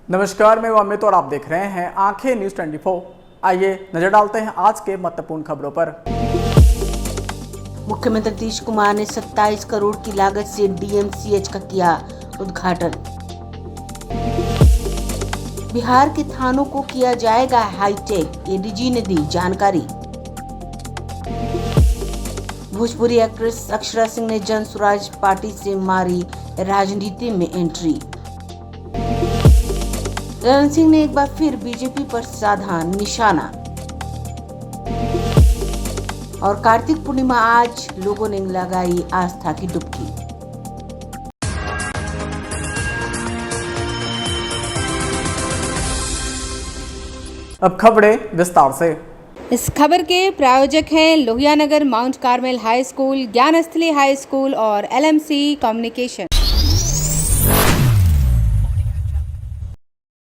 नमस्कार, मैं अमित और आप देख रहे हैं आंखें न्यूज 24। आइए नजर डालते हैं आज के महत्वपूर्ण खबरों पर। मुख्यमंत्री नीतीश कुमार ने 27 करोड़ की लागत से डीएमसीएच का किया उद्घाटन। बिहार के थानों को किया जाएगा हाईटेक, एडीजी ने दी जानकारी। भोजपुरी एक्ट्रेस अक्षरा सिंह ने जन स्वराज पार्टी से मारी राजनीति में एंट्री। रणजीत सिंह ने एक बार फिर बीजेपी पर साधा निशाना। और कार्तिक पूर्णिमा आज लोगों ने लगाई आस्था की डुबकी। अब खबरें विस्तार से। इस खबर के प्रायोजक हैं Lohia Nagar Mount Carmel high school, Gyansthali high school और एलएमसी कम्युनिकेशन।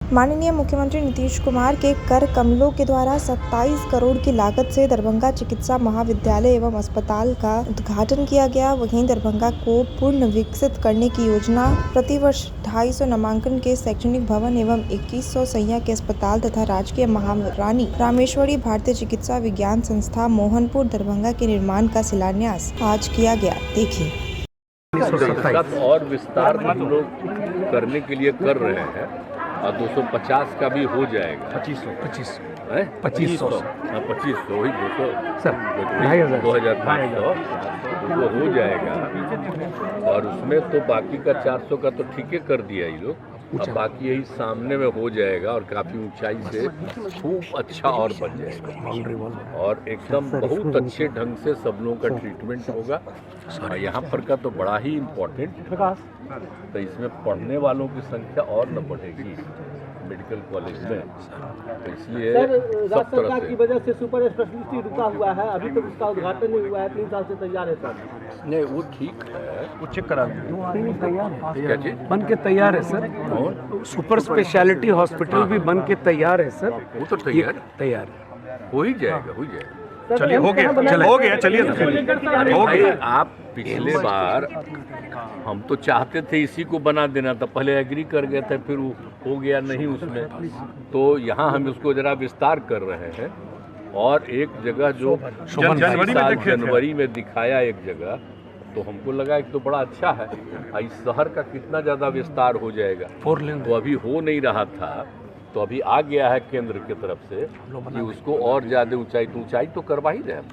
माननीय मुख्यमंत्री नीतीश कुमार के कर कमलों के द्वारा 27 करोड़ की लागत से दरभंगा चिकित्सा महाविद्यालय एवं अस्पताल का उद्घाटन किया गया। वहीं दरभंगा को पूर्ण विकसित करने की योजना प्रतिवर्ष 250 नामांकन के शैक्षणिक भवन एवं 2100 सैया के अस्पताल तथा राजकीय महारानी रामेश्वरी भारतीय चिकित्सा विज्ञान संस्था मोहनपुर दरभंगा के निर्माण का शिलान्यास आज किया गया। देखिए, और विस्तार हम लोग करने के लिए कर रहे हैं और 250 का भी हो जाएगा। 2500 हाँ 2500 वही 200 सर 2500 वो हो जाएगा। और उसमें तो बाकी का 400 का तो ठीक है कर दिया ये लोग, अब बाकी यही सामने में हो जाएगा और काफ़ी ऊंचाई से खूब अच्छा और बन जाएगा और एकदम बहुत अच्छे ढंग से सब लोगों का ट्रीटमेंट होगा। और यहाँ पर का तो बड़ा ही इम्पोर्टेंट, तो इसमें पढ़ने वालों की संख्या और न बढ़ेगी मेडिकल कॉलेज में, तो इसलिए सब तरह से की वजह से सुपर स्पेशलिटी रुका हुआ है, अभी तक उसका उद्घाटन नहीं हुआ है। 3 साल से तैयार है सर। नहीं वो ठीक है, वो चेक करा क्या चीज बन के तैयार है सर। और सुपर स्पेशलिटी हॉस्पिटल भी बन के तैयार है सर। वो तो तैयार हो ही जाएगा। चलिए हो गया चलिए आप पिछले बार हम तो चाहते थे इसी को बना देना था, पहले एग्री कर गए थे, फिर हो गया नहीं उसमें, तो यहाँ हम उसको जरा विस्तार कर रहे हैं। और एक जगह जो जनवरी में दिखाया एक जगह, तो हमको लगा कि तो बड़ा अच्छा है, इस शहर का कितना ज़्यादा विस्तार हो जाएगा। 4 लेन तो अभी हो नहीं रहा था, तो अभी आ गया है केंद्र की तरफ से कि उसको और ज़्यादा ऊंचाई तो करवा ही रहे हैं।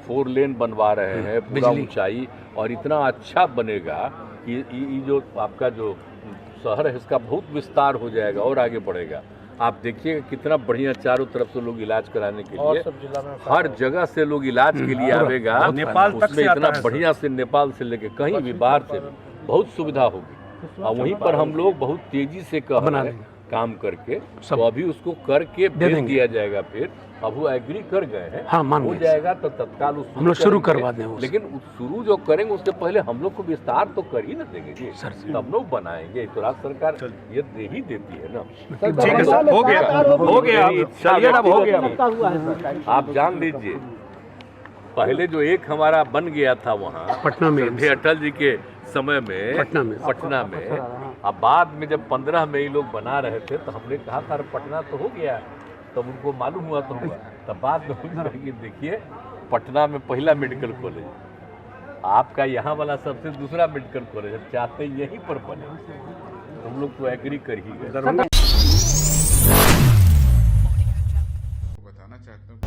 4 लेन बनवा रहे हैं, पूरा ऊंचाई, और इतना अच्छा बनेगा कि ये जो आपका जो शहर है इसका बहुत विस्तार हो जाएगा और आगे बढ़ेगा। आप देखिएगा कितना बढ़िया चारों तरफ से लोग इलाज कराने के लिए, हर जगह से लोग इलाज के लिए आवेगा। नेपाल तक उसमें इतना बढ़िया से नेपाल से लेके कहीं भी बाहर से बहुत सुविधा होगी। और वहीं पर हम लोग बहुत तेजी से काम करके तो अभी उसको करके भेज दिया जाएगा। फिर अब वो एग्री कर गए हैं, हाँ, हो जाएगा तो तत्काल हम लोग शुरू करवा दें। लेकिन शुरू जो करेंगे उससे पहले हम लोग को विस्तार तो कर ही ना देंगे जी, तब लोग बनाएंगे। तो राज्य सरकार ये दे ही देती है ना। हो गया। आप जान लीजिए, पहले जो एक हमारा बन गया था वहाँ पटना में, अटल जी के समय में पटना में, अब बाद में जब 15 में ही लोग बना रहे थे तो हमने कहा था पटना तो हो गया, तब उनको मालूम हुआ तो हुआ, तब बाद में देखिए पटना में पहला मेडिकल कॉलेज, आपका यहाँ वाला सबसे दूसरा मेडिकल कॉलेज, अब चाहते यहीं पर बने, हम लोग तो एग्री कर ही गए।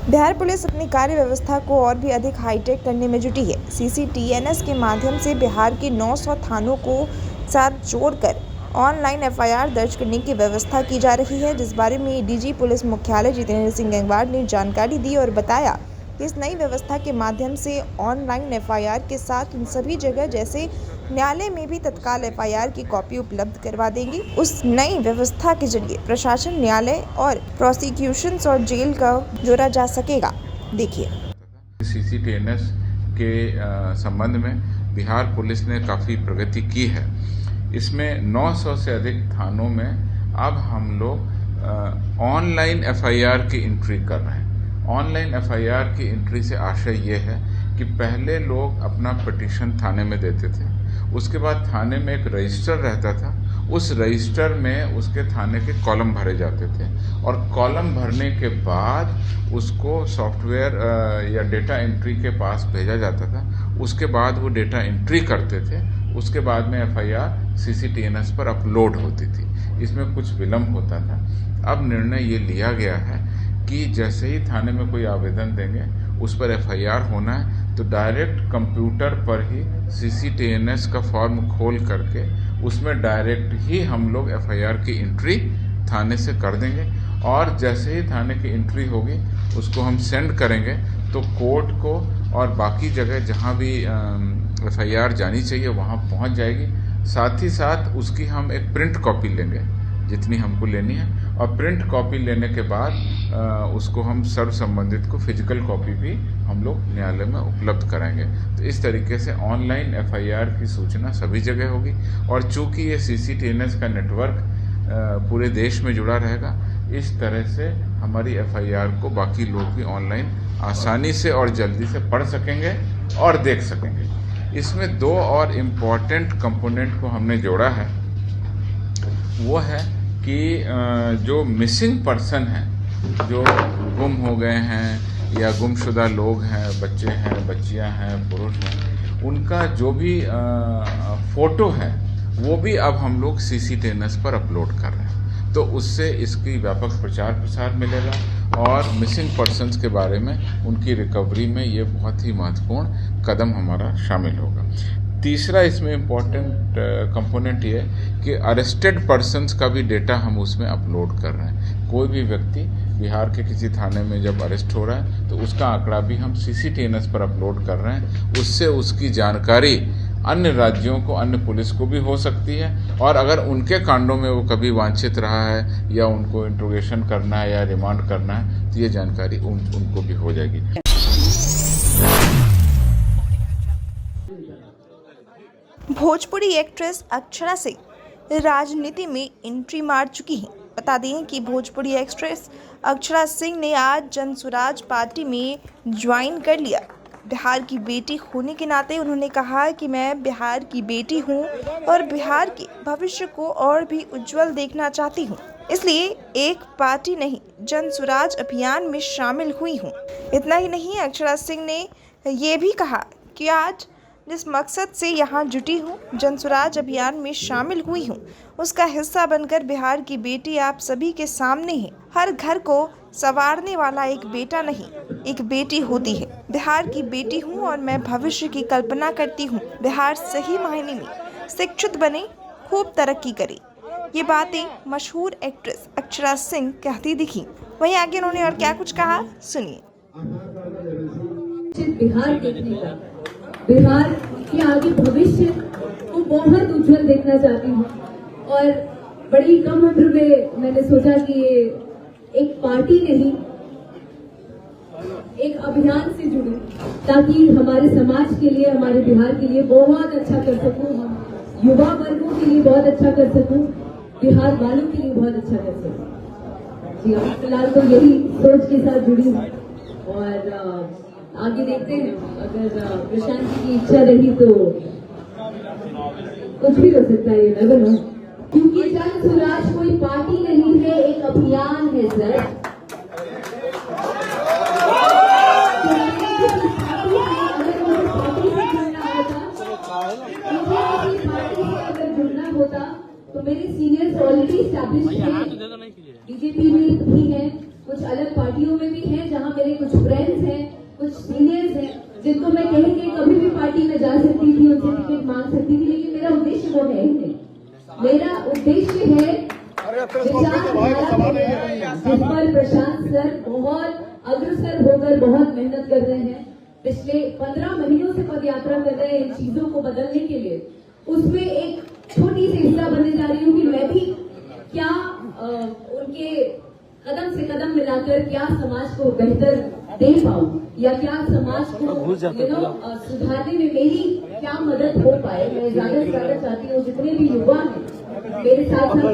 बिहार पुलिस अपनी कार्य व्यवस्था को और भी अधिक हाईटेक करने में जुटी है। CCTNS के माध्यम से बिहार के 900 थानों को साथ जोड़कर ऑनलाइन FIR दर्ज करने की व्यवस्था की जा रही है, जिस बारे में DG पुलिस मुख्यालय जितेंद्र सिंह गंगवार ने जानकारी दी और बताया कि इस नई व्यवस्था के माध्यम से ऑनलाइन FIR के साथ उन सभी जगह जैसे न्यायालय में भी तत्काल FIR की कॉपी उपलब्ध करवा देंगी। उस नई व्यवस्था के जरिए प्रशासन, न्यायालय और प्रोसिक्यूशंस और जेल का जोड़ा जा सकेगा। देखिए, CCTNS के संबंध में बिहार पुलिस ने काफ़ी प्रगति की है। इसमें 900 से अधिक थानों में अब हम लोग ऑनलाइन FIR की एंट्री कर रहे हैं। ऑनलाइन FIR की एंट्री से आशय ये है कि पहले लोग अपना पिटीशन थाने में देते थे, उसके बाद थाने में एक रजिस्टर रहता था, उस रजिस्टर में उसके थाने के कॉलम भरे जाते थे और कॉलम भरने के बाद उसको सॉफ्टवेयर या डेटा एंट्री के पास भेजा जाता था। उसके बाद वो डेटा एंट्री करते थे, उसके बाद में एफआईआर CCTNS पर अपलोड होती थी। इसमें कुछ विलम्ब होता था। अब निर्णय ये लिया गया है कि जैसे ही थाने में कोई आवेदन देंगे उस पर एफआईआर होना है तो डायरेक्ट कंप्यूटर पर ही CCTNS का फॉर्म खोल करके उसमें डायरेक्ट ही हम लोग एफआईआर की एंट्री थाने से कर देंगे और जैसे ही थाने की एंट्री होगी उसको हम सेंड करेंगे तो कोर्ट को और बाकी जगह जहां भी एफआईआर जानी चाहिए वहां पहुंच जाएगी। साथ ही साथ उसकी हम एक प्रिंट कॉपी लेंगे जितनी हमको लेनी है और प्रिंट कॉपी लेने के बाद उसको हम सर्व संबंधित को फिजिकल कॉपी भी हम लोग न्यायालय में उपलब्ध कराएंगे। तो इस तरीके से ऑनलाइन एफआईआर की सूचना सभी जगह होगी और चूंकि ये CCTNS का नेटवर्क पूरे देश में जुड़ा रहेगा, इस तरह से हमारी एफआईआर को बाकी लोग भी ऑनलाइन आसानी से और जल्दी से पढ़ सकेंगे और देख सकेंगे। इसमें दो और इम्पॉर्टेंट कंपोनेंट को हमने जोड़ा है, वो है कि जो मिसिंग पर्सन हैं, जो गुम हो गए हैं या गुमशुदा लोग हैं, बच्चे हैं, बच्चियां हैं, पुरुष हैं, उनका जो भी फ़ोटो है वो भी अब हम लोग CCTNS पर अपलोड कर रहे हैं। तो उससे इसकी व्यापक प्रचार प्रसार मिलेगा और मिसिंग पर्सन्स के बारे में उनकी रिकवरी में ये बहुत ही महत्वपूर्ण कदम हमारा शामिल होगा। तीसरा इसमें इम्पॉर्टेंट कंपोनेंट ये कि अरेस्टेड पर्सन्स का भी डेटा हम उसमें अपलोड कर रहे हैं। कोई भी व्यक्ति बिहार के किसी थाने में जब अरेस्ट हो रहा है तो उसका आंकड़ा भी हम CCTNS पर अपलोड कर रहे हैं। उससे उसकी जानकारी अन्य राज्यों को, अन्य पुलिस को भी हो सकती है और अगर उनके कांडों में वो कभी वांछित रहा है या उनको इंट्रोगेशन करना है या रिमांड करना है तो ये जानकारी उनको भी हो जाएगी। भोजपुरी एक्ट्रेस अक्षरा सिंह राजनीति में एंट्री मार चुकी हैं। बता दें कि भोजपुरी एक्ट्रेस अक्षरा सिंह ने आज जनसुराज पार्टी में ज्वाइन कर लिया। बिहार की बेटी होने के नाते उन्होंने कहा कि मैं बिहार की बेटी हूं और बिहार के भविष्य को और भी उज्जवल देखना चाहती हूं, इसलिए एक पार्टी नहीं जनसुराज अभियान में शामिल हुई हूं। इतना ही नहीं, अक्षरा सिंह ने ये भी कहा कि आज जिस मकसद से यहाँ जुटी हूँ, जनसुराज अभियान में शामिल हुई हूँ, उसका हिस्सा बनकर बिहार की बेटी आप सभी के सामने है। हर घर को संवारने वाला एक बेटा नहीं, एक बेटी होती है। बिहार की बेटी हूँ और मैं भविष्य की कल्पना करती हूँ। बिहार सही मायने में शिक्षित बने, खूब तरक्की करे। ये बातें मशहूर एक्ट्रेस अक्षरा सिंह कहती दिखी। वहीं आगे उन्होंने और क्या कुछ कहा, सुनिए। बिहार देखने का, बिहार के आगे भविष्य को बहुत उज्जवल देखना चाहती हूँ और बड़ी कम उम्र में मैंने सोचा कि ये एक पार्टी नहीं, एक अभियान से जुड़ूं ताकि हमारे समाज के लिए, हमारे बिहार के लिए बहुत अच्छा कर सकूं, हम युवा वर्गों के लिए बहुत अच्छा कर सकूं, बिहार वालों के लिए बहुत अच्छा कर सकूं। जी हाँ, फिलहाल तो यही सोच के साथ जुड़ी हूँ और आगे देखते हैं। अगर प्रशांत जी की इच्छा रही तो कुछ भी हो सकता है, ये नो, क्योंकि जनसुराज कोई पार्टी नहीं है, एक अभियान है सर। अगर जुड़ना होता तो मेरे सीनियर्स ऑलरेडी एस्टैब्लिश्ड हैं, बीजेपी में भी हैं, कुछ अलग पार्टियों में भी हैं, जहां मेरे कुछ फ्रेंड्स हैं, कुछ सीनियर्स हैं जिनको मैं कह के कभी भी पार्टी में जा सकती थी, उनसे टिकट मांग सकती थी, लेकिन मेरा उद्देश्य वो है ही नहीं। मेरा उद्देश्य है जिस पर प्रशांत सर बहुत अग्रसर होकर बहुत मेहनत कर रहे हैं, पिछले 15 महीनों से पदयात्रा कर रहे हैं इन चीजों को बदलने के लिए। उसमें एक छोटी सी हिस्सा बनने जा रही हूँ कि मैं भी क्या उनके कदम से कदम मिलाकर क्या समाज को बेहतर दे पाऊं या क्या समाज को सुधारने में मेरी क्या मदद हो पाए। मैं ज्यादा से ज्यादा चाहती हूँ जितने भी युवा हैं मेरे साथ साथ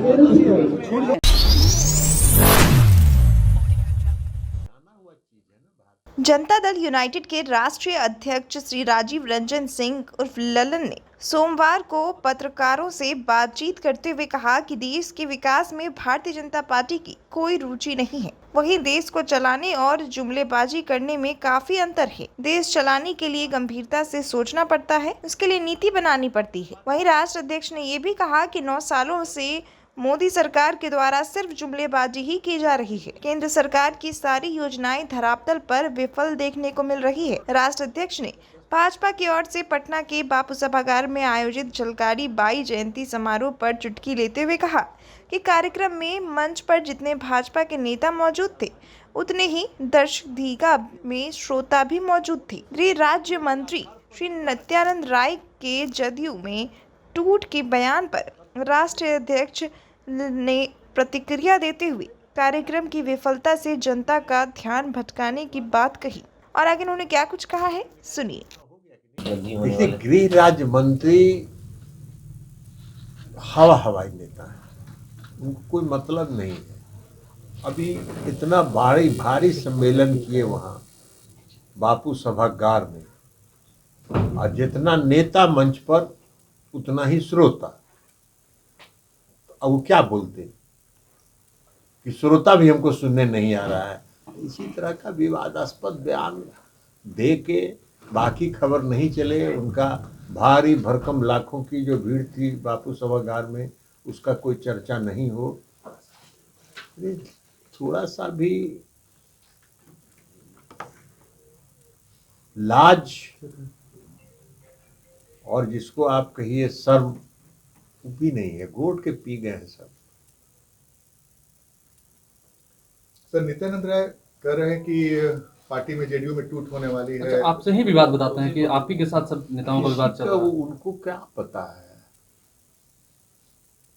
जनता दल यूनाइटेड के राष्ट्रीय अध्यक्ष श्री राजीव रंजन सिंह उर्फ ललन ने सोमवार को पत्रकारों से बातचीत करते हुए कहा कि देश के विकास में भारतीय जनता पार्टी की कोई रुचि नहीं है। वहीं देश को चलाने और जुमलेबाजी करने में काफी अंतर है। देश चलाने के लिए गंभीरता से सोचना पड़ता है, उसके लिए नीति बनानी पड़ती है। वहीं राष्ट्र अध्यक्ष ने ये भी कहा कि 9 सालों से मोदी सरकार के द्वारा सिर्फ जुमलेबाजी ही की जा रही है। केंद्र सरकार की सारी योजनाएं धरातल पर विफल देखने को मिल रही है। राष्ट्र अध्यक्ष ने भाजपा की ओर से पटना के बापू सभागार में आयोजित झलकारी बाई जयंती समारोह पर चुटकी लेते हुए कहा कि कार्यक्रम में मंच पर जितने भाजपा के नेता मौजूद थे, उतने ही दर्शक दीर्घा में श्रोता भी मौजूद थे। गृह राज्य मंत्री श्री नित्यानंद राय के जदयू में टूट के बयान पर राष्ट्रीय अध्यक्ष ने प्रतिक्रिया देते हुए कार्यक्रम की विफलता से जनता का ध्यान भटकाने की बात कही। और आगे उन्होंने क्या कुछ कहा है, सुनिए। देखिए, गृह राज्य मंत्री हवाई नेता है, उनको कोई मतलब नहीं है। अभी इतना भारी सम्मेलन किए वहाँ बापू सभागार में, और जितना नेता मंच पर उतना ही श्रोता। अब वो क्या बोलते कि श्रोता भी हमको सुनने नहीं आ रहा है। इसी तरह का विवादास्पद बयान दे के बाकी खबर नहीं चले। उनका भारी भरकम लाखों की जो भीड़ थी बापू सभागार में, उसका कोई चर्चा नहीं हो। थोड़ा सा भी लाज और जिसको आप कहिए शर्म भी नहीं है, घोट के पी गए हैं सब। सर, नित्यानंद राय कह रहे हैं कि पार्टी में जेडीयू में टूट होने वाली है। अच्छा, आपसे ही विवाद बताते हैं कि आप ही के साथ सब नेताओं का विवाद चल रहा है। उनको क्या पता है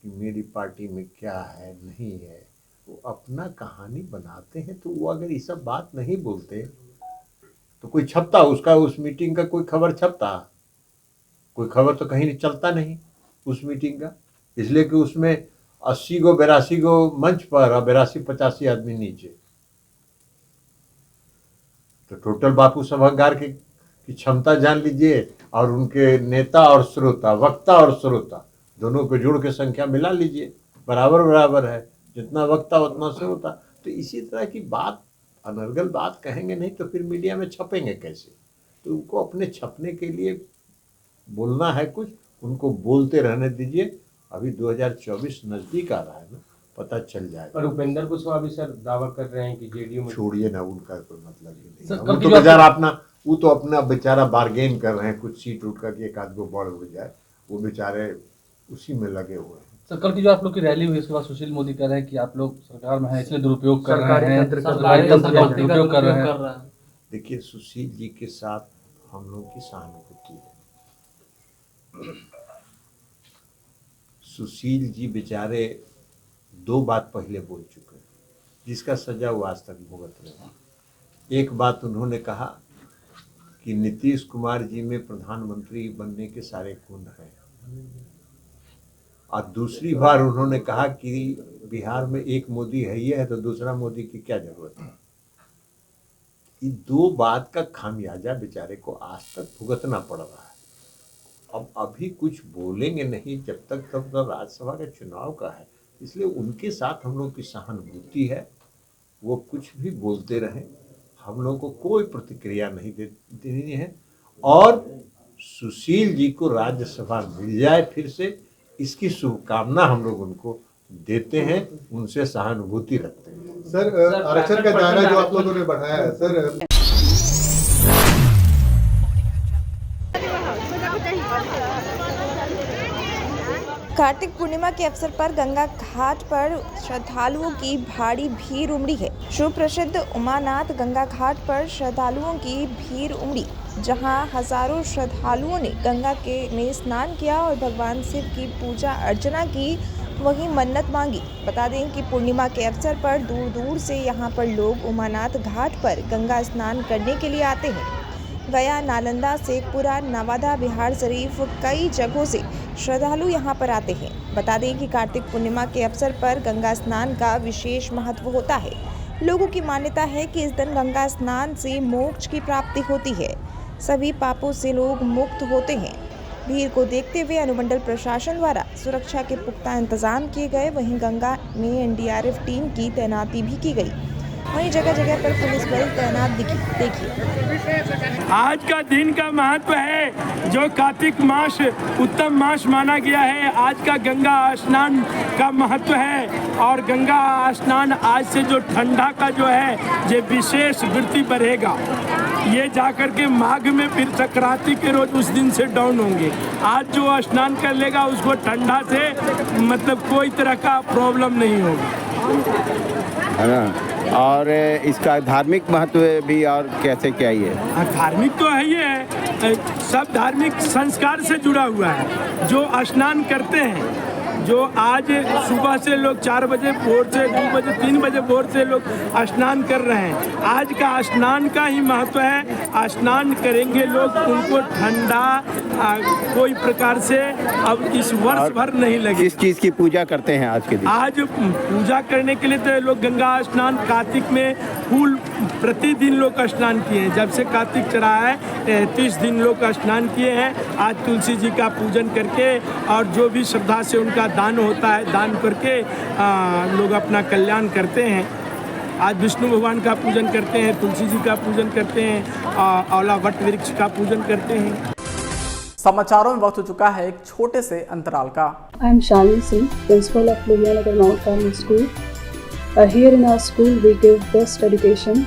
कि मेरी पार्टी में क्या है नहीं है। वो अपना कहानी बनाते हैं। तो वो अगर ये सब बात नहीं बोलते तो कोई छपता उसका, उस मीटिंग का कोई खबर छपता? कोई खबर तो कहीं चलता नहीं उस मीटिंग का, इसलिए कि उसमें 80 गो 82 गो मंच पर और 82-85 आदमी नीचे। तो टोटल बापू सभागार की क्षमता जान लीजिए, और उनके नेता और श्रोता, वक्ता और श्रोता दोनों को जोड़ के संख्या मिला लीजिए, बराबर है। जितना वक्ता उतना श्रोता। तो इसी तरह की बात, अनर्गल बात कहेंगे नहीं तो फिर मीडिया में छपेंगे कैसे? तो उनको अपने छपने के लिए बोलना है कुछ, उनको बोलते रहने दीजिए। अभी 2024 नजदीक आ रहा है ना, पता चल जाएगा। और उपेंद्र कुशवाहा भी सर दावा कर रहे हैं कि जेडीयू में। छोड़िए ना, उनका कोई मतलब ही नहीं। वो तो बेचारा अपना बेचारा बार्गेन कर रहे हैं, कुछ सीट उठ कर के एक आध गो बढ़ हो जाए, वो बेचारे उसी में लगे हुए हैं। सर, कल की जो आप लोग की रैली हुई उसके बाद सुशील मोदी कह रहे हैं कि आप लोग सरकार में हैं इसलिए दुरुपयोग कर रहे हैं, दुरुपयोग कर रहे हैं। देखिए, सुशील जी के साथ हम लोग की सहानुभूति है। सुशील जी बेचारे 2 बात पहले बोल चुके हैं, जिसका सजा वो आज तक भुगत रहे हैं। एक बात उन्होंने कहा कि नीतीश कुमार जी में प्रधानमंत्री बनने के सारे गुण हैं, और दूसरी बार उन्होंने कहा कि बिहार में एक मोदी है ही है, तो दूसरा मोदी की क्या जरूरत है। ये 2 बात का खामियाजा बेचारे को आज तक भुगतना पड़ रहा है। अब अभी कुछ बोलेंगे नहीं जब तक, तब तो राज्यसभा के चुनाव का है, इसलिए उनके साथ हम लोग की सहानुभूति है। वो कुछ भी बोलते रहें, हम लोग को कोई प्रतिक्रिया नहीं देनी है। और सुशील जी को राज्यसभा मिल जाए फिर से, इसकी शुभकामना हम लोग उनको देते हैं, उनसे सहानुभूति रखते हैं। सर, आरक्षण का दायरा जो आप लोगों ने बढ़ाया है सर, कार्तिक पूर्णिमा के अवसर पर गंगा घाट पर श्रद्धालुओं की भारी भीड़ उमड़ी है। सुप्रसिद्ध उमानाथ गंगा घाट पर श्रद्धालुओं की भीड़ उमड़ी, जहां हजारों श्रद्धालुओं ने गंगा में स्नान किया और भगवान शिव की पूजा अर्चना की, वहीं मन्नत मांगी। बता दें कि पूर्णिमा के अवसर पर दूर दूर से यहां पर लोग उमानाथ घाट पर गंगा स्नान करने के लिए आते हैं। गया, नालंदा, शेखपुरा, नवादा, बिहार शरीफ, कई जगहों से श्रद्धालु यहां पर आते हैं। बता दें कि कार्तिक पूर्णिमा के अवसर पर गंगा स्नान का विशेष महत्व होता है। लोगों की मान्यता है कि इस दिन गंगा स्नान से मोक्ष की प्राप्ति होती है, सभी पापों से लोग मुक्त होते हैं। भीड़ को देखते हुए अनुमंडल प्रशासन द्वारा सुरक्षा के पुख्ता इंतजाम किए गए। वहीं गंगा में एनडीआरएफ टीम की तैनाती भी की गई। वहीं जगह जगह पर पुलिस बल तैनात देखिए। आज का दिन का महत्व है, जो कार्तिक मास उत्तम मास माना गया है। आज का गंगा स्नान का महत्व है और गंगा स्नान आज से जो ठंडा का जो है ये विशेष वृद्धि बढ़ेगा। ये जाकर के माघ में फिर संक्रांति के रोज उस दिन से डाउन होंगे। आज जो स्नान कर लेगा उसको ठंडा से मतलब कोई तरह का प्रॉब्लम नहीं होगा, है ना। और इसका धार्मिक महत्व भी और कैसे क्या ही है? धार्मिक तो है, ये है सब धार्मिक संस्कार से जुड़ा हुआ है। जो स्नान करते हैं, जो आज सुबह से लोग 4 बजे भोर से 2 बजे 3 बजे भोर से लोग स्नान कर रहे हैं। आज का स्नान का ही महत्व है। स्नान करेंगे लोग, उनको ठंडा कोई प्रकार से अब इस वर्ष भर नहीं लगे। किस चीज़ की पूजा करते हैं आज के दिन? आज पूजा करने के लिए तो लोग गंगा स्नान, कार्तिक में फूल प्रतिदिन लोग स्नान किए हैं। जब से कार्तिक चढ़ा है 30 दिन लोग स्नान किए हैं। आज तुलसी जी का पूजन करके और जो भी श्रद्धा से उनका दान होता है, दान करके लोग अपना कल्याण करते हैं। आज विष्णु भगवान का पूजन करते हैं, तुलसी जी का पूजन करते हैं, औला वट वृक्ष का पूजन करते हैं। समाचारों में वक्त हो चुका है एक छोटे से अंतराल का। I am Shalini Singh, principal of Lohiyanagar Mount Carmel School. Here in our school we give best education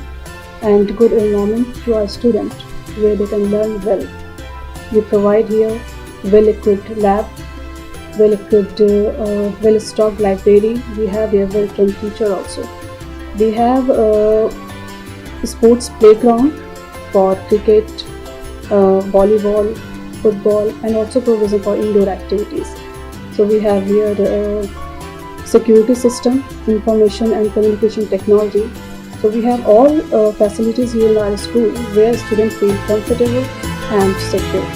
and good environment to our students where they can learn well. We provide here well-equipped lab, well-equipped, well-stocked library. We have here well-trained teacher also. We have a sports playground for cricket, volleyball, football, and also provision for indoor activities. So we have here security system, information and communication technology. So we have all facilities here in our school where students feel comfortable and secure.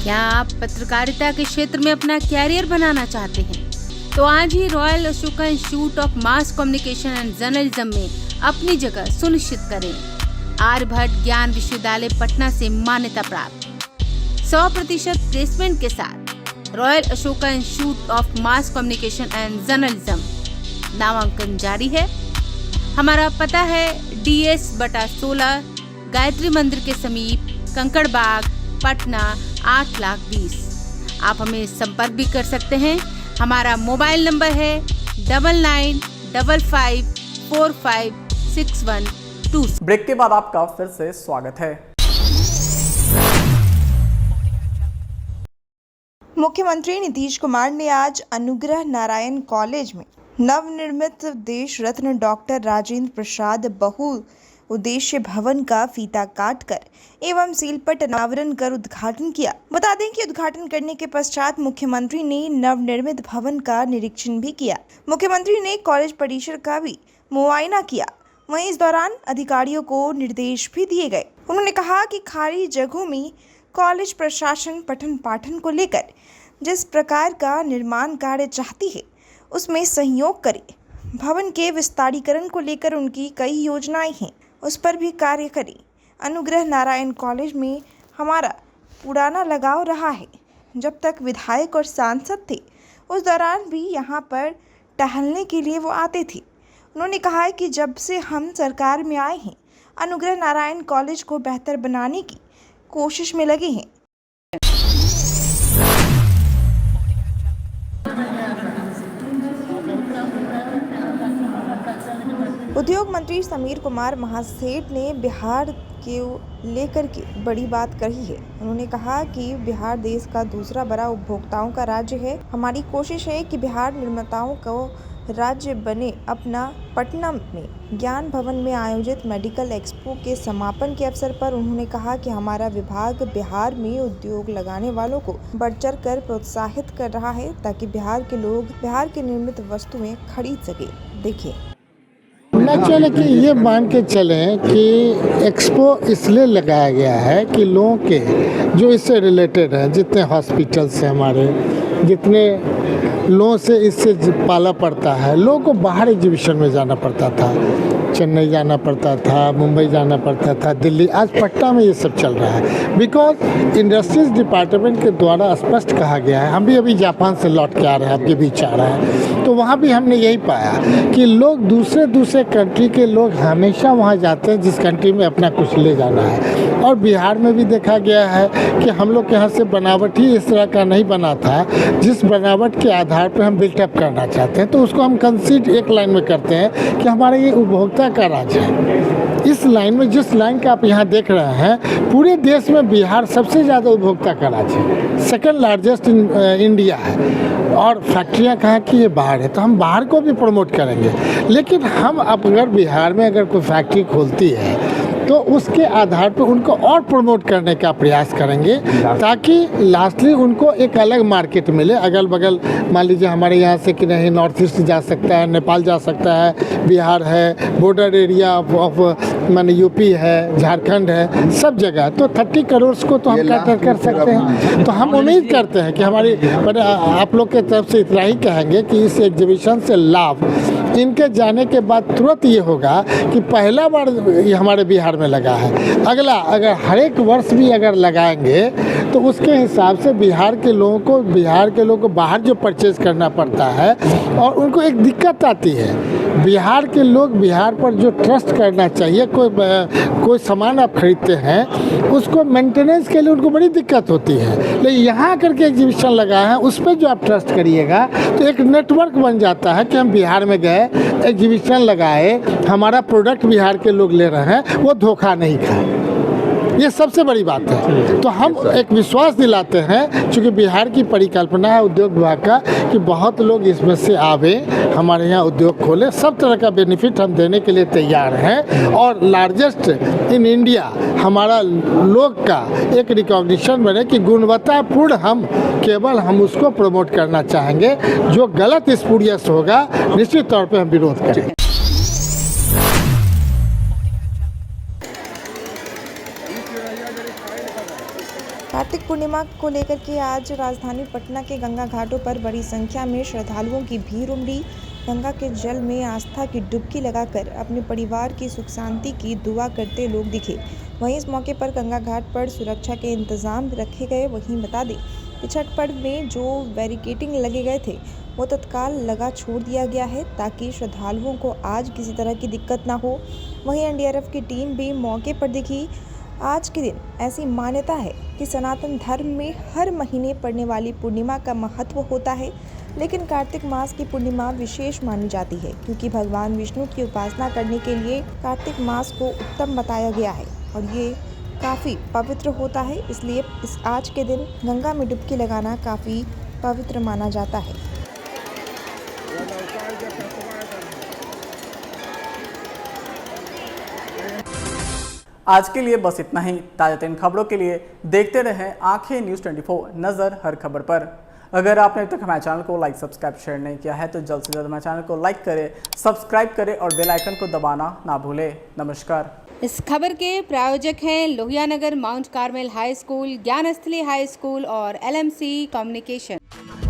क्या आप पत्रकारिता के क्षेत्र में अपना career बनाना चाहते हैं? तो आज ही royal Ashoka institute of mass communication and journalism में अपनी जगह सुनिश्चित करें। आर्यभट्ट ज्ञान विश्वविद्यालय पटना से मान्यता प्राप्त 100% प्लेसमेंट के साथ royal Ashoka institute of mass communication and journalism नामांकन जारी है। हमारा पता है DS/16 गायत्री मंदिर के समीप, कंकड़ बाग, पटना 8,20,000। आप हमें संपर्क भी कर सकते हैं। हमारा मोबाइल नंबर है 9955456122। ब्रेक के बाद आपका फिर से स्वागत है। मुख्यमंत्री नीतीश कुमार ने आज अनुग्रह नारायण कॉलेज में नवनिर्मित देश रत्न डॉक्टर राजेंद्र प्रसाद बहुउद्देश्य भवन का फीता काटकर एवं सीलपट अनावरण कर उद्घाटन किया। बता दें कि उद्घाटन करने के पश्चात मुख्यमंत्री ने नवनिर्मित भवन का निरीक्षण भी किया। मुख्यमंत्री ने कॉलेज परिसर का भी मुआयना किया। वहीं इस दौरान अधिकारियों को निर्देश भी दिए गए। उन्होंने कहा कि खाली जगहों में कॉलेज प्रशासन पठन पाठन को लेकर जिस प्रकार का निर्माण कार्य चाहती है उसमें सहयोग करे। भवन के विस्तारीकरण को लेकर उनकी कई योजनाएं हैं, उस पर भी कार्य करे। अनुग्रह नारायण कॉलेज में हमारा पुराना लगाव रहा है। जब तक विधायक और सांसद थे उस दौरान भी यहाँ पर टहलने के लिए वो आते थे। उन्होंने कहा है कि जब से हम सरकार में आए हैं अनुग्रह नारायण कॉलेज को बेहतर बनाने की कोशिश में लगे हैं। उद्योग मंत्री समीर कुमार महासेठ ने बिहार के लेकर के बड़ी बात कही है। उन्होंने कहा कि बिहार देश का दूसरा बड़ा उपभोक्ताओं का राज्य है। हमारी कोशिश है कि बिहार निर्माताओं को राज्य बने। अपना पटना में ज्ञान भवन में आयोजित मेडिकल एक्सपो के समापन के अवसर पर उन्होंने कहा कि हमारा विभाग बिहार में उद्योग लगाने वालों को बढ़ चढ़ कर प्रोत्साहित कर रहा है ताकि बिहार के लोग बिहार की निर्मित वस्तुएं खरीद सके। देखिए, न चले कि ये मान के चलें कि एक्सपो इसलिए लगाया गया है कि लोगों के जो इससे रिलेटेड हैं, जितने हॉस्पिटल्स हैं हमारे, जितने लोगों से इससे पाला पड़ता है। लोगों को बाहर एग्जीबिशन में जाना पड़ता था, चेन्नई जाना पड़ता था, मुंबई जाना पड़ता था, दिल्ली। आज पटना में ये सब चल रहा है बिकॉज इंडस्ट्रीज डिपार्टमेंट के द्वारा स्पष्ट कहा गया है। हम भी अभी जापान से लौट के आ रहे हैं, आपके बीच आ रहे हैं, तो वहाँ भी हमने यही पाया कि लोग दूसरे कंट्री के लोग हमेशा वहाँ जाते हैं जिस कंट्री में अपना कुछ ले जाना है। और बिहार में भी देखा गया है कि हम लोग के यहाँ से बनावट ही इस तरह का नहीं बना था जिस बनावट के आधार पर हम बिल्टअप करना चाहते हैं, तो उसको हम कंसीड एक लाइन में करते हैं कि हमारा ये उपभोक्ता का राज है। इस लाइन में, जिस लाइन का आप यहाँ देख रहे हैं, पूरे देश में बिहार सबसे ज़्यादा उपभोक्ता का राज्य है, सेकंड लार्जेस्ट इन इंडिया है। और फैक्ट्रियाँ कहाँ की, ये बाहर है, तो हम बाहर को भी प्रमोट करेंगे। लेकिन हम अगर बिहार में अगर कोई फैक्ट्री खोलती है तो उसके आधार पर उनको और प्रमोट करने का प्रयास करेंगे ताकि लास्टली उनको एक अलग मार्केट मिले। अगल बगल मान लीजिए हमारे यहाँ से कि नहीं नॉर्थ ईस्ट जा सकता है, नेपाल जा सकता है, बिहार है, बॉर्डर एरिया ऑफ माने यूपी है, झारखंड है, सब जगह। तो 30 करोड़ को तो हम कैटर कर सकते हैं। तो हम उम्मीद करते हैं कि हमारी आप लोग के तरफ से इतना ही कहेंगे कि इस एग्जीबिशन से लाभ इनके जाने के बाद तुरंत ये होगा कि पहला बार ये हमारे बिहार में लगा है, अगला अगर हर एक वर्ष भी अगर लगाएंगे तो उसके हिसाब से बिहार के लोगों को बाहर जो परचेज करना पड़ता है और उनको एक दिक्कत आती है। बिहार के लोग बिहार पर जो ट्रस्ट करना चाहिए, कोई सामान आप खरीदते हैं उसको मेंटेनेंस के लिए उनको बड़ी दिक्कत होती है। लेकिन यहाँ करके एग्जीबिशन लगा है, उस पर जो आप ट्रस्ट करिएगा तो एक नेटवर्क बन जाता है कि हम बिहार में गए, एग्जीबिशन लगाए, हमारा प्रोडक्ट बिहार के लोग ले रहे हैं, वो धोखा नहीं खाए। ये सबसे बड़ी बात है। तो हम एक विश्वास दिलाते हैं, चूँकि बिहार की परिकल्पना है उद्योग विभाग का कि बहुत लोग इसमें से आवे, हमारे यहाँ उद्योग खोले, सब तरह का बेनिफिट हम देने के लिए तैयार हैं। और लार्जेस्ट इन इंडिया हमारा लोग का एक रिकॉग्निशन बने कि गुणवत्तापूर्ण हम उसको प्रमोट करना चाहेंगे। जो गलत स्पूरियस होगा निश्चित तौर पर हम विरोध करेंगे। कार्तिक पूर्णिमा को लेकर के आज राजधानी पटना के गंगा घाटों पर बड़ी संख्या में श्रद्धालुओं की भीड़ उमड़ी। गंगा के जल में आस्था की डुबकी लगाकर अपने परिवार की सुख शांति की दुआ करते लोग दिखे। वहीं इस मौके पर गंगा घाट पर सुरक्षा के इंतजाम रखे गए। वहीं बता दें कि छठ पर्व में जो बैरिकेडिंग लगे गए थे वो तत्काल लगा छोड़ दिया गया है ताकि श्रद्धालुओं को आज किसी तरह की दिक्कत ना हो। वहीं एनडीआरएफ की टीम भी मौके पर दिखी। आज के दिन ऐसी मान्यता है कि सनातन धर्म में हर महीने पड़ने वाली पूर्णिमा का महत्व होता है, लेकिन कार्तिक मास की पूर्णिमा विशेष मानी जाती है क्योंकि भगवान विष्णु की उपासना करने के लिए कार्तिक मास को उत्तम बताया गया है और ये काफ़ी पवित्र होता है। इसलिए इस आज के दिन गंगा में डुबकी लगाना काफ़ी पवित्र माना जाता है। आज के लिए बस इतना ही। ताज़ा तरीन खबरों के लिए देखते रहें आंखें न्यूज़ 24, नज़र हर खबर पर। अगर आपने अब तक हमारे चैनल को लाइक, सब्सक्राइब, शेयर नहीं किया है तो जल्द से जल्द हमारे चैनल को लाइक करें, सब्सक्राइब करें और बेल आइकन को दबाना ना भूलें। नमस्कार। इस खबर के प्रायोजक हैं Lohia Nagar Mount Carmel high school, Gyansthali high school और LMC कम्युनिकेशन।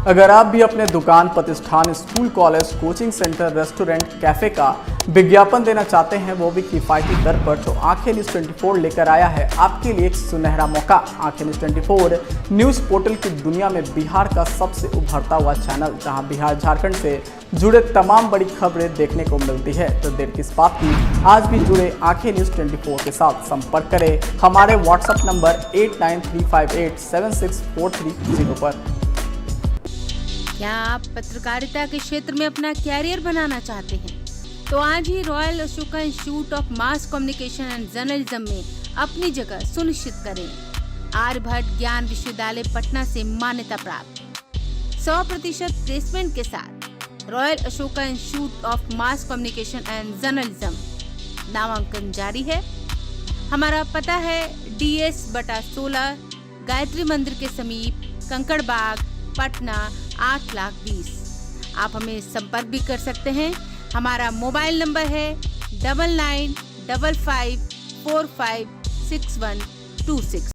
अगर आप भी अपने दुकान, प्रतिष्ठान, school, college, coaching centre, restaurant, cafe का विज्ञापन देना चाहते हैं, वो भी किफ़ायती दर पर, तो आंखें न्यूज़ 24 लेकर आया है आपके लिए एक सुनहरा मौका। आंखें न्यूज़ 24 न्यूज़ पोर्टल की दुनिया में बिहार का सबसे उभरता हुआ चैनल, जहां बिहार झारखंड से जुड़े तमाम बड़ी खबरें देखने को मिलती है। तो देर किस बात की, आज भी जुड़े आंखें न्यूज़ 24 के साथ। संपर्क करें हमारे व्हाट्सएप नंबर 8935876430 पर। क्या आप पत्रकारिता के क्षेत्र में अपना कैरियर बनाना चाहते हैं? तो आज ही royal Ashoka institute of mass communication and journalism में अपनी जगह सुनिश्चित करें। आर्यभट्ट ज्ञान विश्वविद्यालय पटना से मान्यता प्राप्त 100% प्लेसमेंट के साथ royal Ashoka institute of mass communication and journalism नामांकन जारी है। हमारा पता है DS/16 गायत्री मंदिर के समीप, कंकड़ बाग, पटना 8,20,000। आप हमें संपर्क भी कर सकते हैं। हमारा मोबाइल नंबर है 9955456126।